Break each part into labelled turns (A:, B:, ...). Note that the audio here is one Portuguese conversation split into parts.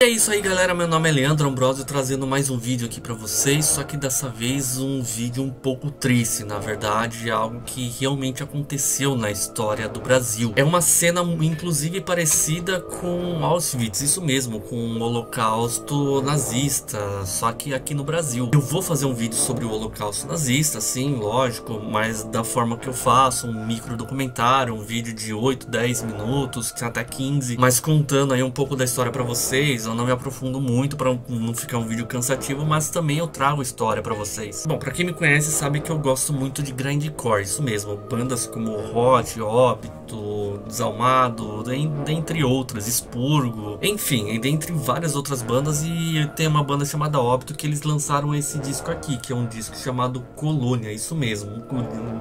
A: E é isso aí, galera, meu nome é Leandro Ambrosio, trazendo mais um vídeo aqui pra vocês, só que dessa vez um vídeo um pouco triste, na verdade, algo que realmente aconteceu na história do Brasil. É uma cena inclusive parecida com Auschwitz, isso mesmo, com o Holocausto nazista, só que aqui no Brasil. Eu vou fazer um vídeo sobre o Holocausto nazista, sim, lógico, mas da forma que eu faço, um micro documentário, um vídeo de 8, 10 minutos, até 15, mas contando aí um pouco da história pra vocês. Eu não me aprofundo muito para não ficar um vídeo cansativo, mas também eu trago história para vocês. Bom, para quem me conhece sabe que eu gosto muito de grindcore, isso mesmo, bandas como Hot, Óbito, Desalmado, dentre outras, Expurgo, enfim, e dentre várias outras bandas. E tem uma banda chamada Óbito que eles lançaram esse disco aqui, que é um disco chamado Colônia, isso mesmo,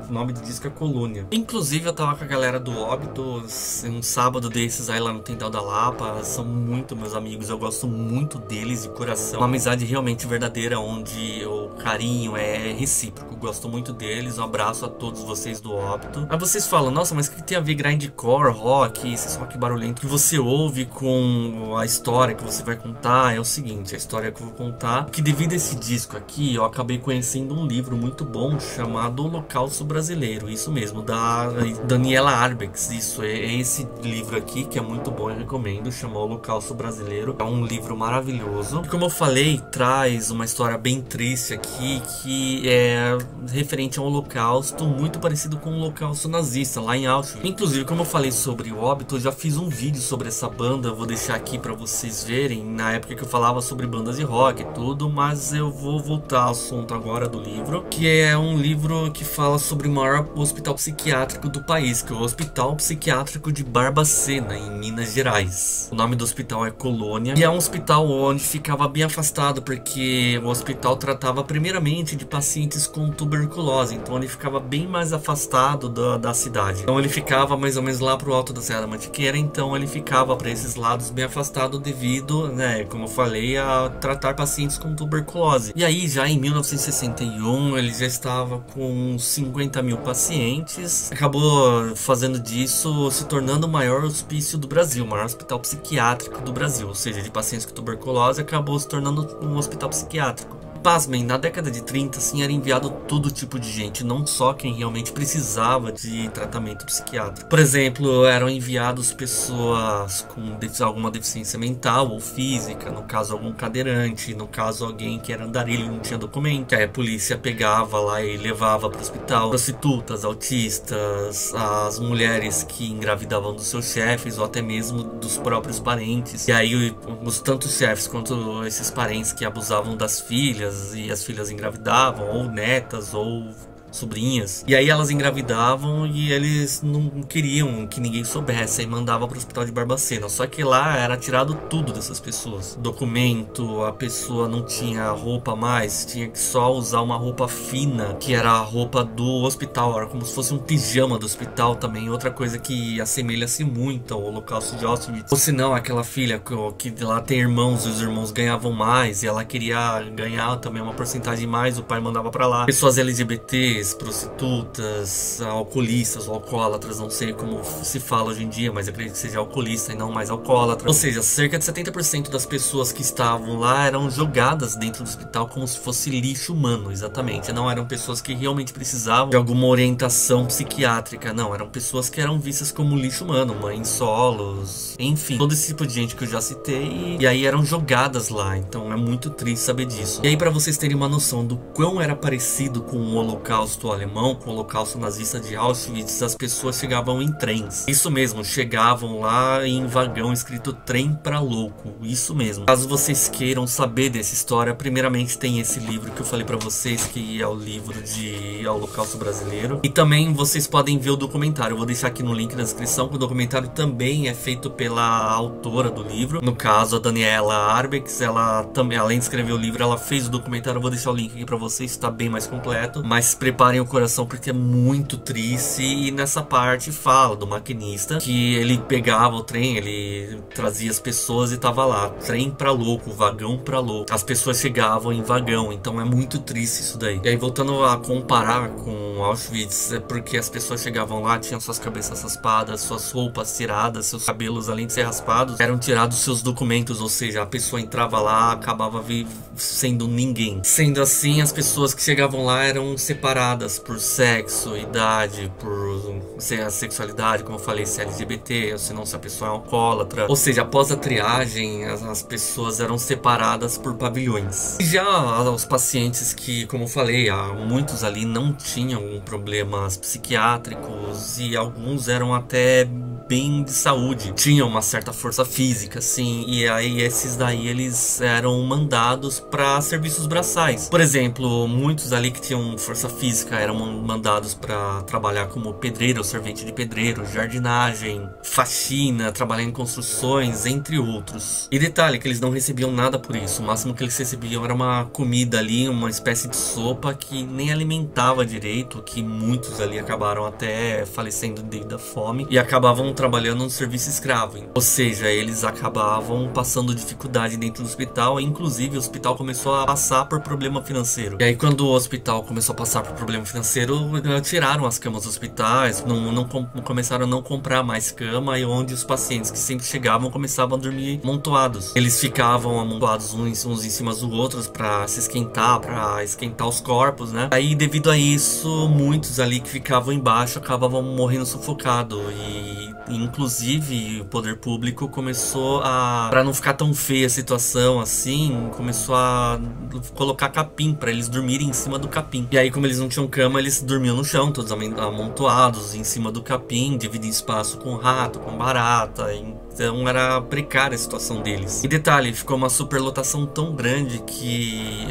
A: o nome do disco é Colônia. Inclusive eu tava com a galera do Óbito um sábado desses aí lá no Tendal da Lapa, são muito meus amigos, eu gosto muito deles de coração. Uma amizade realmente verdadeira, onde o carinho é recíproco. Gosto muito deles. Um abraço a todos vocês do Óbito. Aí vocês falam, nossa, mas o que tem a ver grindcore, rock, esses rock barulhento que você ouve com a história que você vai contar? É o seguinte, a história que eu vou contar, que devido a esse disco aqui, eu acabei conhecendo um livro muito bom chamado Holocausto Brasileiro. Isso mesmo, da Daniela Arbex. Isso, é esse livro aqui que é muito bom, eu recomendo, chama Holocausto Brasileiro. É um livro maravilhoso. E como eu falei, traz uma história bem triste aqui, que é referente ao Holocausto, muito parecido com o Holocausto nazista, lá em Auschwitz. Inclusive, como eu falei sobre o Óbito, eu já fiz um vídeo sobre essa banda, eu vou deixar aqui pra vocês verem, na época que eu falava sobre bandas de rock e tudo, mas eu vou voltar ao assunto agora do livro, que é um livro que fala sobre o maior hospital psiquiátrico do país, que é o Hospital Psiquiátrico de Barbacena, em Minas Gerais. O nome do hospital é Colônia, e é um hospital onde ficava bem afastado, porque o hospital tratava primeiramente de pacientes com tuberculose, então ele ficava bem mais afastado da cidade. Então ele ficava mais ou menos lá pro alto da Serra da Mantiqueira, então ele ficava para esses lados bem afastado devido, né, como eu falei, a tratar pacientes com tuberculose. E aí já em 1961 ele já estava com 50 mil pacientes, acabou fazendo disso, se tornando o maior hospício do Brasil, o maior hospital psiquiátrico do Brasil, ou seja, de pacientes com tuberculose, acabou se tornando um hospital psiquiátrico. Pasmem, na década de 30, assim, era enviado todo tipo de gente, não só quem realmente precisava de tratamento psiquiátrico. Por exemplo, eram enviados pessoas com alguma deficiência mental ou física, no caso algum cadeirante, no caso alguém que era andarilho e não tinha documento. Aí a polícia pegava lá e levava para o hospital prostitutas, autistas, as mulheres que engravidavam dos seus chefes ou até mesmo dos próprios parentes. E aí tanto os chefes quanto esses parentes que abusavam das filhas, e as filhas engravidavam, ou netas, ou sobrinhas, e aí elas engravidavam e eles não queriam que ninguém soubesse, aí mandava para o hospital de Barbacena. Só que lá era tirado tudo dessas pessoas, documento, a pessoa não tinha roupa mais, tinha que só usar uma roupa fina, que era a roupa do hospital, era como se fosse um pijama do hospital também, outra coisa que assemelha-se muito ao Holocausto de Auschwitz. Ou senão aquela filha que lá tem irmãos e os irmãos ganhavam mais e ela queria ganhar também uma porcentagem mais, o pai mandava para lá. Pessoas LGBTs, prostitutas, alcoolistas ou alcoólatras, não sei como se fala hoje em dia, mas acredito que seja alcoolista e não mais alcoólatra. Ou seja, cerca de 70% das pessoas que estavam lá eram jogadas dentro do hospital como se fosse lixo humano, exatamente. Não eram pessoas que realmente precisavam de alguma orientação psiquiátrica, não, eram pessoas que eram vistas como lixo humano, mães solos, enfim, todo esse tipo de gente que eu já citei, e aí eram jogadas lá, então é muito triste saber disso. E aí, para vocês terem uma noção do quão era parecido com o Holocausto alemão, com o Holocausto nazista de Auschwitz, as pessoas chegavam em trens. Isso mesmo, chegavam lá em vagão escrito trem pra louco. Isso mesmo. Caso vocês queiram saber dessa história, primeiramente tem esse livro que eu falei pra vocês, que é o livro de Holocausto Brasileiro. E também vocês podem ver o documentário. Eu vou deixar aqui no link na descrição, que o documentário também é feito pela autora do livro. No caso, a Daniela Arbex, ela também, além de escrever o livro, ela fez o documentário. Eu vou deixar o link aqui pra vocês, tá bem mais completo. Mas preparem o coração porque é muito triste. E nessa parte fala do maquinista que ele pegava o trem, ele trazia as pessoas e tava lá, trem pra louco, vagão pra louco. As pessoas chegavam em vagão, então é muito triste isso daí. E aí voltando a comparar com Auschwitz, é porque as pessoas chegavam lá, tinham suas cabeças raspadas, suas roupas tiradas, seus cabelos, além de ser raspados, eram tirados seus documentos, ou seja, a pessoa entrava lá, acabava sendo ninguém. Sendo assim, as pessoas que chegavam lá eram separadas por sexo, idade, por a sexualidade, como eu falei, se é LGBT, ou se não, se a pessoa é alcoólatra. Ou seja, após a triagem, as pessoas eram separadas por pavilhões. E já os pacientes que, como eu falei, muitos ali não tinham problemas psiquiátricos e alguns eram até bem de saúde, tinham uma certa força física, sim, e aí esses daí eles eram mandados para serviços braçais. Por exemplo, muitos ali que tinham força física eram mandados para trabalhar como pedreiro, servente de pedreiro, jardinagem, faxina, trabalhar em construções, entre outros. E detalhe que eles não recebiam nada por isso, o máximo que eles recebiam era uma comida ali, uma espécie de sopa que nem alimentava direito, que muitos ali acabaram até falecendo devido à fome e acabavam trabalhando no serviço escravo. Ou seja, eles acabavam passando dificuldade dentro do hospital, e inclusive o hospital começou a passar por problema financeiro. E aí quando o hospital começou a passar por problema financeiro, tiraram as camas dos hospitais, começaram a não comprar mais cama, e onde os pacientes que sempre chegavam começavam a dormir amontoados. Eles ficavam amontoados uns em cima dos outros para se esquentar, para esquentar os corpos, né? Aí devido a isso, muitos ali que ficavam embaixo acabavam morrendo sufocados, e inclusive o poder público começou para não ficar tão feia a situação assim, começou a colocar capim para eles dormirem em cima do capim. E aí, como eles não tinham cama, eles dormiam no chão, todos amontoados em cima do capim, dividindo espaço com rato, com barata. Então era precária a situação deles. E detalhe, ficou uma superlotação tão grande que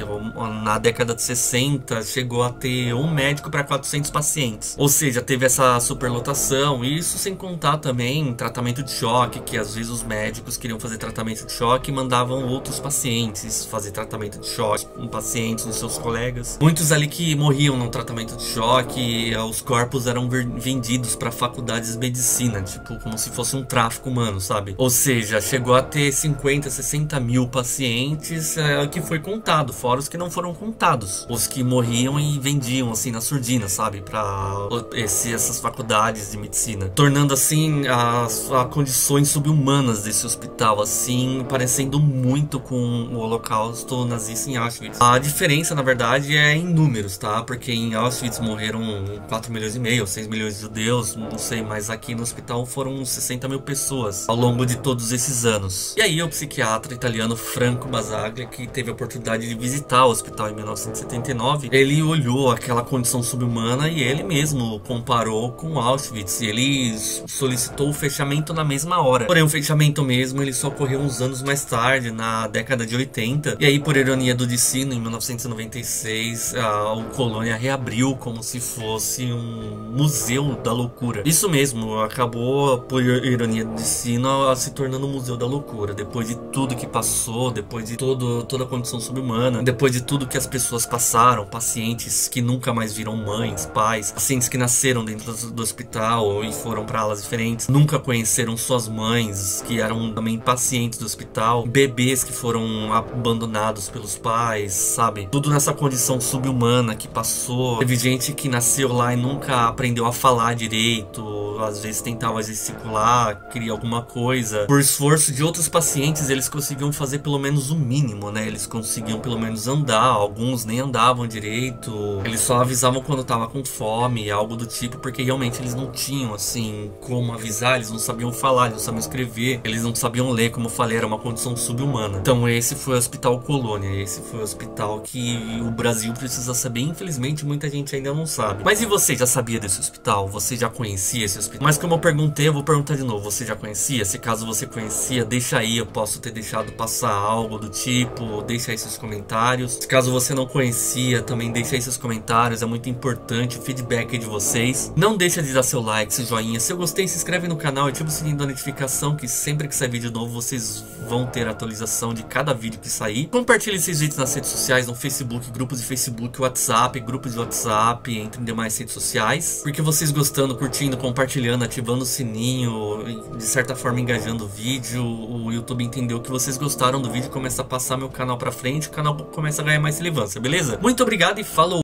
A: na década de 60 chegou a ter um médico para 400 pacientes. Ou seja, teve essa superlotação, e isso sem contar também tratamento de choque, que às vezes os médicos queriam fazer tratamento de choque e mandavam outros pacientes fazer tratamento de choque, pacientes, os seus colegas. Muitos ali que morriam no tratamento de choque, os corpos eram vendidos para faculdades de medicina, tipo como se fosse um tráfico humano, sabe? Ou seja, chegou a ter 50, 60 mil pacientes que foi contado, fora os que não foram contados. Os que morriam e vendiam assim na surdina, sabe? Para essas faculdades de medicina. Tornando assim as condições subhumanas desse hospital, assim, parecendo muito com o Holocausto nazista em Auschwitz. A diferença, na verdade, é em números, tá? Porque em Auschwitz morreram 4 milhões e meio, 6 milhões de judeus, não sei, mas aqui no hospital foram 60 mil pessoas ao longo de todos esses anos. E aí o psiquiatra italiano Franco Basaglia, que teve a oportunidade de visitar o hospital em 1979, ele olhou aquela condição subhumana e ele mesmo comparou com Auschwitz, e ele solicitou o fechamento na mesma hora. Porém, o fechamento mesmo, ele só ocorreu uns anos mais tarde, na década de 80, e aí, por ironia do destino, em 1996, a colônia reabriu como se fosse um museu da loucura. Isso mesmo, acabou, por ironia do destino, se tornando um museu da loucura. Depois de tudo que passou, depois de toda a condição subhumana, depois de tudo que as pessoas passaram, pacientes que nunca mais viram mães, pais, pacientes que nasceram dentro do hospital e foram para alas diferentes, nunca conheceram suas mães, que eram também pacientes do hospital, bebês que foram abandonados pelos pais, sabe? Tudo nessa condição subhumana que passou. Teve gente que nasceu lá e nunca aprendeu a falar direito, às vezes tentava gesticular, queria alguma coisa. Por esforço de outros pacientes, eles conseguiam fazer pelo menos o mínimo, né? Eles conseguiam pelo menos andar, alguns nem andavam direito, eles só avisavam quando tava com fome, algo do tipo, porque realmente eles não tinham, assim, como avisar, eles não sabiam falar, eles não sabiam escrever, eles não sabiam ler, como eu falei, era uma condição subhumana. Então esse foi o Hospital Colônia, esse foi o hospital que o Brasil precisa saber, infelizmente muita gente ainda não sabe. Mas e você, já sabia desse hospital? Você já conhecia esse hospital? Mas como eu perguntei, eu vou perguntar de novo, você já conhecia? Se caso você conhecia, deixa aí, eu posso ter deixado passar algo do tipo, deixa aí seus comentários. Se caso você não conhecia, também deixa aí seus comentários, é muito importante o feedback de vocês. Não deixa de dar seu like, seu joinha, se eu gostei, se inscreve inscreve no canal, ativa o sininho da notificação, que sempre que sair vídeo novo vocês vão ter atualização de cada vídeo que sair. Compartilhe esses vídeos nas redes sociais, no Facebook, grupos de Facebook, WhatsApp, grupos de WhatsApp, entre demais redes sociais. Porque vocês gostando, curtindo, compartilhando, ativando o sininho, de certa forma engajando o vídeo, o YouTube entendeu que vocês gostaram do vídeo e começa a passar meu canal pra frente, o canal começa a ganhar mais relevância, beleza? Muito obrigado e falou!